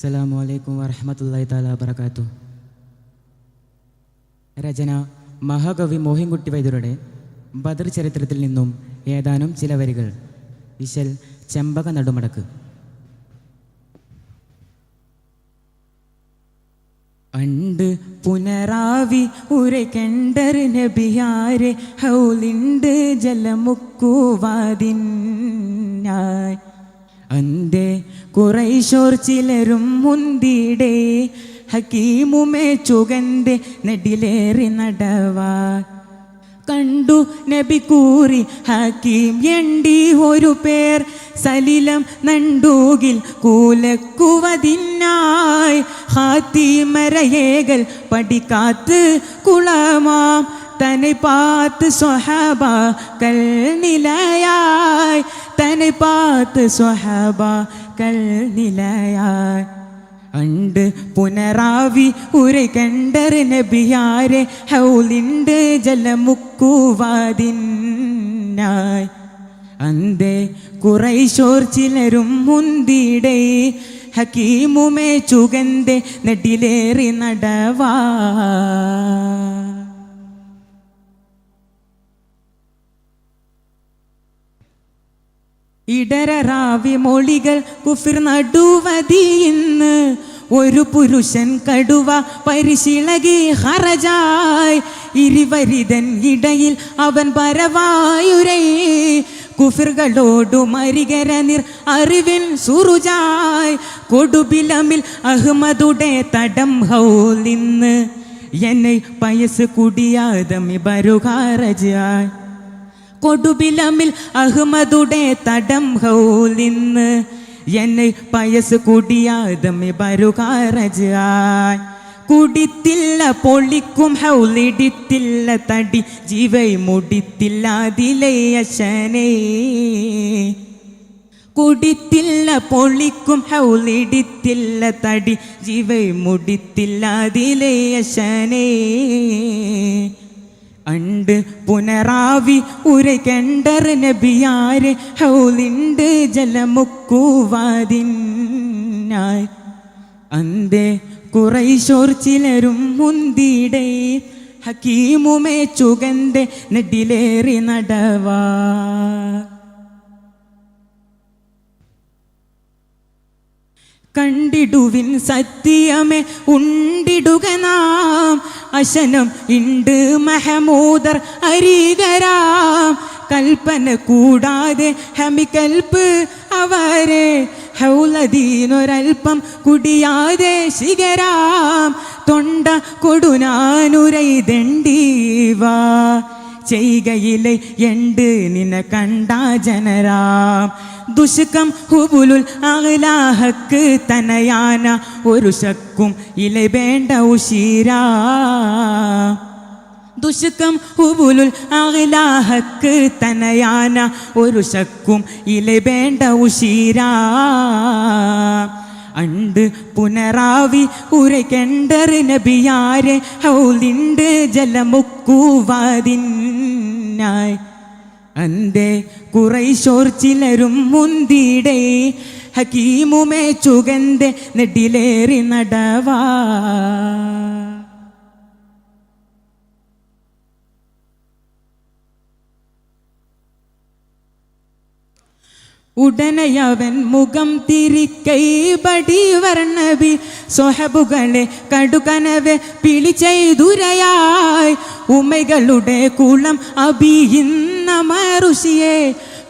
അസ്സലാമു അലൈക്കും വറഹ്മത്തുള്ളാഹി തആല വബറകാതുഹു. രചന മഹാകവി മോഹിൻകുട്ടി വൈദ്യരുടെ ബദർ ചരിത്രത്തിൽ നിന്നും ഏതാനും ചില വരികൾ. ഇശൽ ചെമ്പക നടുമടക്ക്. അണ്ട് പുനരാവി ഉരകണ്ടർ നബിയാരെ ഹൗലിണ്ട് ജലമുക്കുവാതിനായി അന്തേ കുറൈശോർ ചിലരും മുന്തിടേ ഹക്കീമുമേ ചുഗന്റെ നെടിലേറി നടവാ കണ്ടു നബി കൂറി ഹക്കീം എണ്ടി ഒരു പേർ സലിലം നണ്ടൂകിൽ കൂലക്കുവതിനായി ഹാത്തിമരയേകൽ പടിക്കാത്ത് കുളമാം തനെ പാത്ത് സ്വഹബാക്കൾ നിലയായി തനെ പാത്ത് സ്വഹബാക്കൾ നിലയായി അണ്ട് പുനരാവി ഉരകണ്ടർ നബിയാരെ ഹൗലിണ്ട് ജലമുക്കുവാതിനായി അന്തേ കുറൈശോർ ചിലരും മുന്തിടേ ഹക്കീമുമേ ചുഗന്റെ നെടിലേറി നടവാ ഇടരാവി മൊഴികൾ കുഫിർ നടുവതി ഇന്ന് ഒരു പുരുഷൻ കടുവ പരിശിളകി ഹറജായ് ഇരുവരിതൻ ഇടയിൽ അവൻ പരവായുരേ കുഫിറുകളോടു മരികര നിർ അറിവിൻ സുറുജായ് കൊടുബിലമിൽ അഹ്മദുടെ തടം ഹൗലിന്ന് എന്നെ പയസ് കുടിയാതമി ബരുകാരജായ് കൊടുബിലമിൽ അഹ്മദുടെ തടം ഹൗലിന്ന് എന്നെ പയസ് കുടിയാതമി ബരുകാരജായ് കുടിത്തില്ല പൊളിക്കും ഹൗലിടിത്തില്ല തടി ജീവൈ മുടിത്തില്ല അതിലേ അശനേ കുടിത്തില്ല പൊളിക്കും ഹൗലിടിത്തില്ല തടി ജീവൈ മുടിത്തില്ല അതിലേ അശനേ അണ്ട് പുനരാവി ഉരകണ്ടർ നബിയാരെ ഹൗലിണ്ട് ജലമുക്കുവാതിനായി അന്തേ കുറൈശോർ ചിലരും മുന്തിടേ ഹക്കീമുമേ ചുഗന്റെ നെടിലേറി നടവാ കണ്ടിടുവിൻ സത്യമേ ഉണ്ടിടുക നാം അശനം ഇണ്ട് മഹമൂദർ അരികരാം കൽപ്പന കൂടാതെ ഹമികൽപ്പ് അവരെ ഹൗലദീനൊരൽപ്പം കുടിയാതെ ശിഖരാം തൊണ്ട കൊടുനാനുരൈതണ്ടീവാ ചെയ്കയിലെ എണ്ട് നിന കണ്ട ജനരാം ദുഷ്കം ഹുബുലുൽ അഗ്ലാഹക്ക് തനയാന ഒരു ശക്കും ഇല വേണ്ട ഉശീരാ ദുഷ്കം ഹുബുലുൽ അഗ്ലാഹക്ക് തനയാന ഒരു ശക്കും ഇല വേണ്ട ഉശീരാ അണ്ട് പുനരാവി ഉരകണ്ടർ നബിയാരെ ഹൗലിണ്ട് ജലമുക്കുവാതിനായി അന്തേ കുറൈശോർ ചിലരും മുന്തിടേ ഹക്കീമുമേ ചുഗന്റെ നെടിലേറി നടവാ ഉടനെയവൻ മുഖം തിരിക്കൈ ബടി വർണ്ണബി സ്വഹബുകളെ കടുകനവെ പിളി ചെയ്തുരയായി ഉമകളുടെ കുളം അബിയുന്ന മറുഷിയെ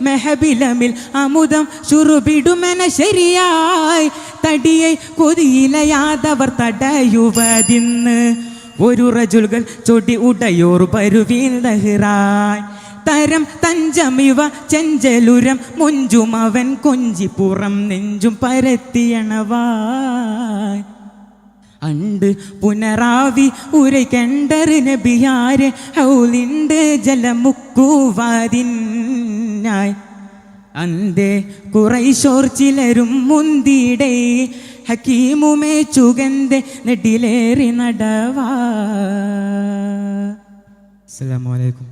മെഹബിലമിൽ അമുദം ചുറുപിടുമെന ശരിയായി തടിയെ കൊതിയിലയാതവർ തടയുവതിന്ന് ഒരു റജുൽകൾ ചൊടി ഉടയോർ പരുവിൽ ദഹ്റായ് തരം തഞ്ചമിവ ചെഞ്ചലുരം മുഞ്ചും അവൻ കൊഞ്ചിപ്പുറം നെഞ്ചും പരത്തിയണവായ് അണ്ട് പുനരാവി ഉരകണ്ടർ നബിയാരെ ഹൗലിണ്ട് ജലമുക്കുവാതിനായി അന്തേ കുറൈശോർ ചിലരും മുന്തിടേ ഹക്കീമുമേ ചുഗന്റെ നെടിലേറി നടവാ. അസ്സലാമു അലൈക്കും.